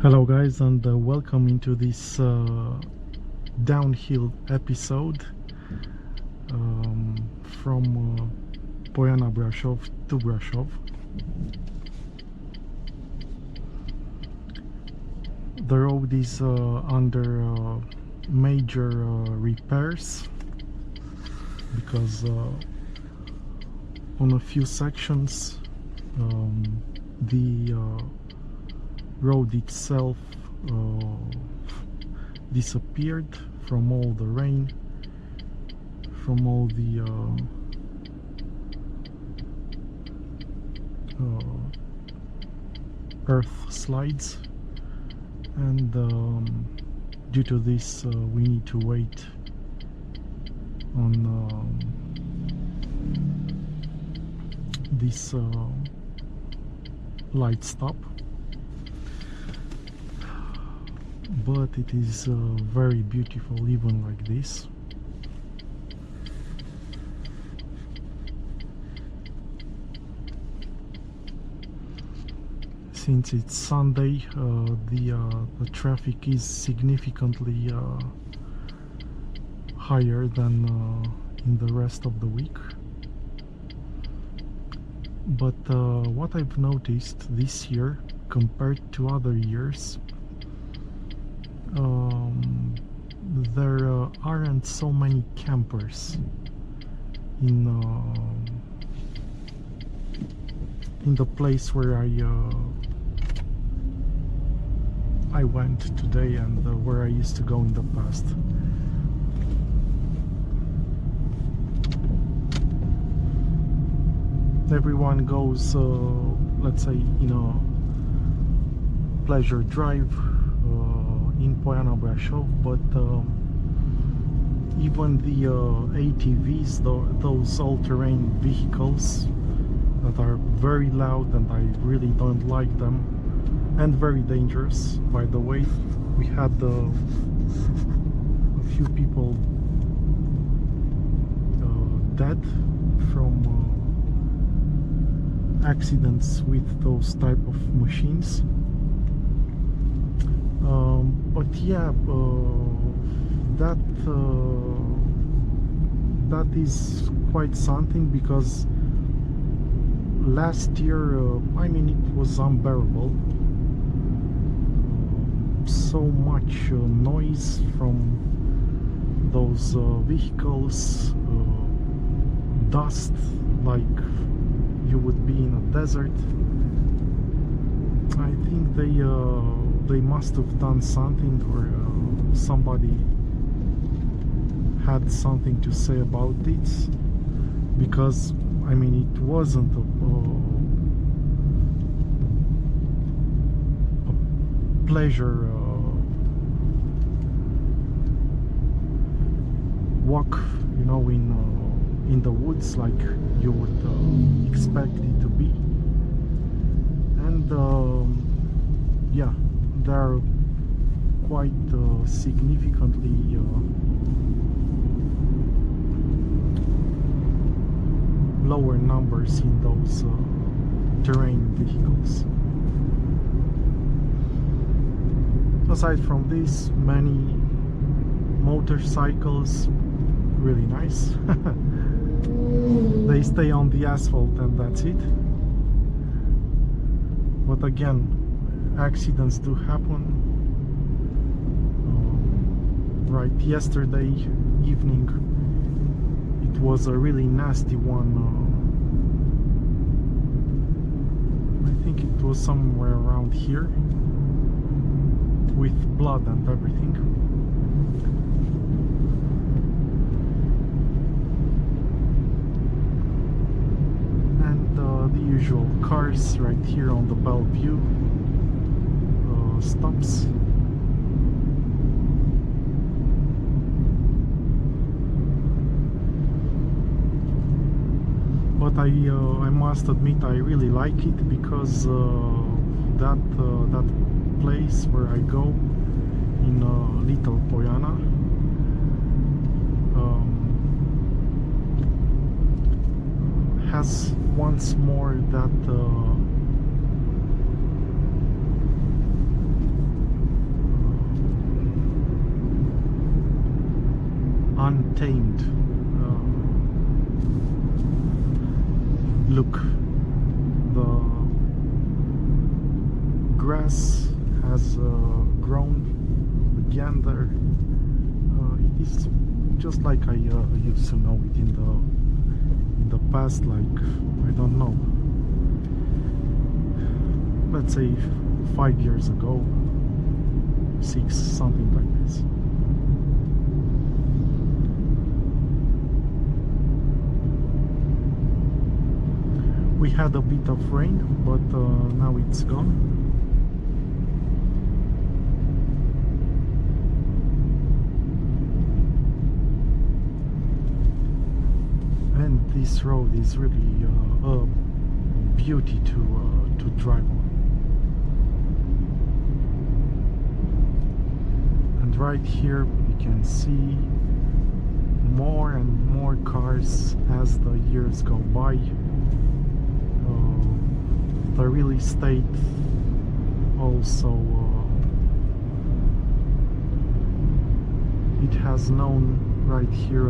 Hello guys, and welcome into this downhill episode from Poiana, Brasov to Brasov. The road is under major repairs because on a few sections the road itself disappeared from all the rain, from all the earth slides, and due to this we need to wait on this light stop. But it is very beautiful even like this. Since it's Sunday, the traffic is significantly higher than in the rest of the week. But what I've noticed this year compared to other years, there aren't so many campers in the place where I went today and where I used to go in the past. Everyone goes, let's say, pleasure drive in Poiana, Brasov, but even the ATVs, those all-terrain vehicles that are very loud and I really don't like them, and very dangerous, by the way. We had a few people dead from accidents with those type of machines. But yeah, that is quite something, because last year, I mean, it was unbearable. So much noise from those vehicles, dust like you would be in a desert. I think they must have done something, or somebody had something to say about it, because I mean, it wasn't a pleasure walk, in the woods like you would expect it to be. And yeah, there are quite significantly lower numbers in those terrain vehicles. Aside from this, many motorcycles, really nice. They stay on the asphalt and that's it. But again, accidents do happen. Right, yesterday evening it was a really nasty one. I think it was somewhere around here, with blood and everything. And the usual cars right here on the Bellevue stops. But I must admit, I really like it, because that place where I go in Little Poiana, has once more that maintained look. The grass has grown again there. It is just like I used to know it in the past, like, I don't know, let's say 5 years ago, 6, something like this. We had a bit of rain, but now it's gone. And this road is really a beauty to drive on. And right here you can see more and more cars as the years go by. The real estate also it has known right here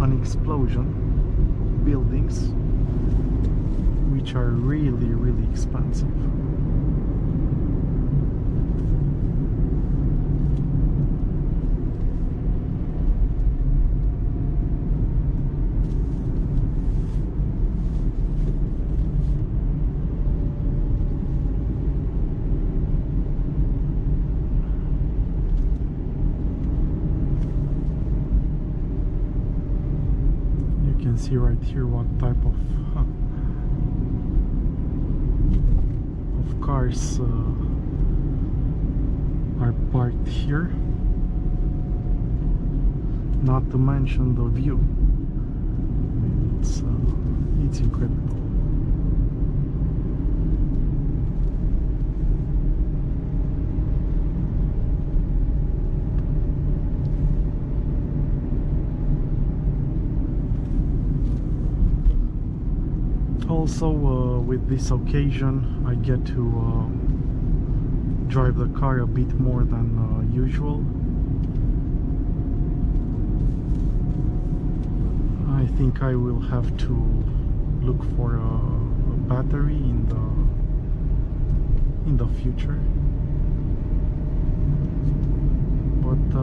an explosion of buildings which are really expensive. You can see right here what type of cars are parked here, not to mention the view. I mean, it's incredible. Also, with this occasion, I get to drive the car a bit more than usual. I think I will have to look for a battery in the future. But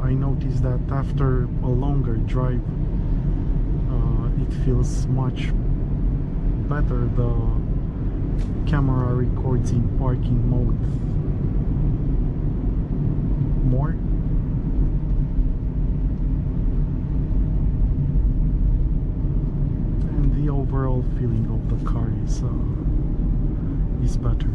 I noticed that after a longer drive, it feels much better. The camera records in parking mode more. And the overall feeling of the car is better.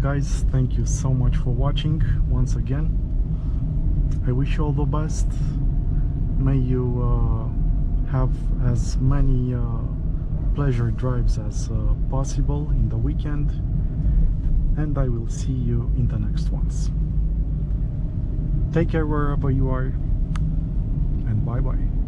Well guys, thank you so much for watching once again. I wish you all the best. May you have as many pleasure drives as possible in the weekend, and I will see you in the next ones. Take care wherever you are, and bye bye.